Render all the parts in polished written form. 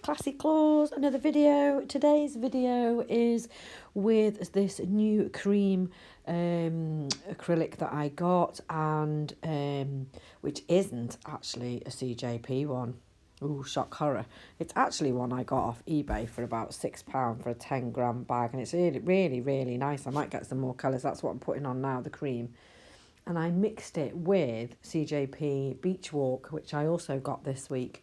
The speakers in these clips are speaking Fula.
Classy Claws, another video. Today's video is with this new cream acrylic that I got, and which isn't actually a CJP one. Ooh, shock horror. It's actually one I got off eBay for about £6 for a 10-gram bag, and it's really nice. I might get some more colours. That's what I'm putting on now, the cream. And I mixed it with CJP Beach Walk, which I also got this week.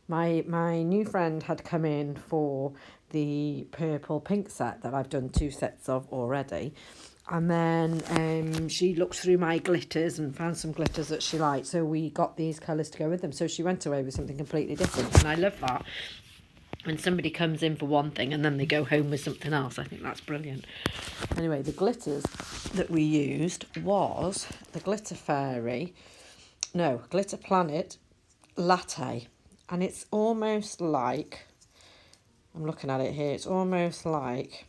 My new friend had come in for the purple pink set that I've done 2 sets of already. And then she looked through my glitters and found some glitters that she liked. So we got these colours to go with them. So she went away with something completely different. And I love that. When somebody comes in for one thing and then they go home with something else, I think that's brilliant. Anyway, the glitters that we used was the Glitter Planet Latte. And it's almost like, I'm looking at it here, it's almost like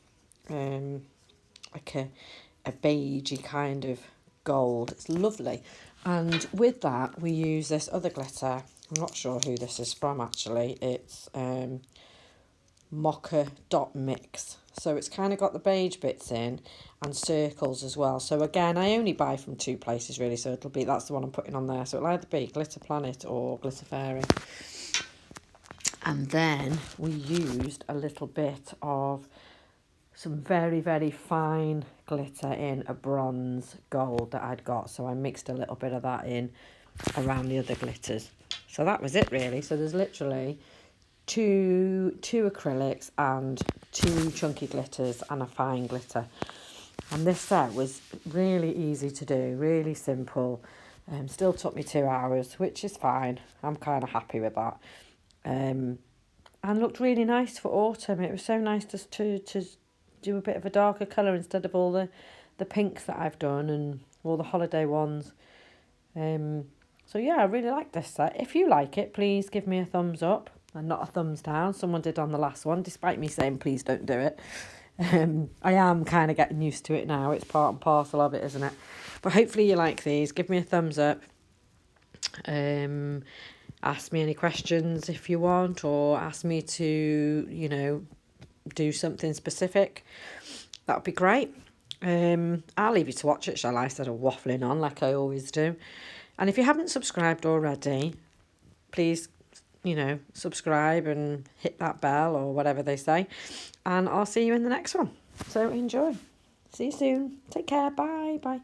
a beigey kind of gold. It's lovely. And with that, we use this other glitter. I'm not sure who this is from, actually. It's Mocha Dot Mix. So it's kind of got the beige bits in and circles as well. So again, I only buy from 2 places, really. So that's the one I'm putting on there. So it'll either be Glitter Planet or Glitter Fairy. And then we used a little bit of some very fine glitter in a bronze gold that I'd got. So I mixed a little bit of that in around the other glitters. So that was it, really. So there's literally two acrylics and 2 chunky glitters and a fine glitter. And this set was really easy to do, really simple. Still took me 2 hours, which is fine. I'm kind of happy with that. And looked really nice for autumn. It was so nice to do a bit of a darker colour instead of all the pinks that I've done and all the holiday ones. So yeah, I really like this set. If you like it, please give me a thumbs up and not a thumbs down. Someone did on the last one, despite me saying please don't do it. I am kind of getting used to it now. It's part and parcel of it, isn't it? But hopefully you like these. Give me a thumbs up. Ask me any questions if you want, or ask me to, do something specific. That would be great. I'll leave you to watch it, shall I, instead of waffling on like I always do. And if you haven't subscribed already, please, subscribe and hit that bell or whatever they say. And I'll see you in the next one. So enjoy. See you soon. Take care. Bye. Bye.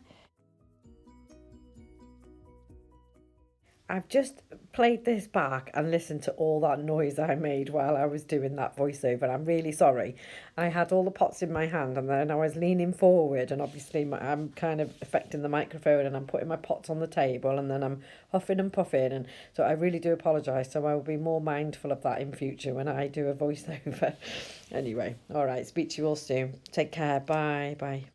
I've just played this back and listened to all that noise I made while I was doing that voiceover. I'm really sorry. I had all the pots in my hand and then I was leaning forward, and obviously I'm kind of affecting the microphone, and I'm putting my pots on the table and then I'm huffing and puffing, and so I really do apologise. So I will be more mindful of that in future when I do a voiceover. Anyway, all right, speak to you all soon. Take care. Bye. Bye.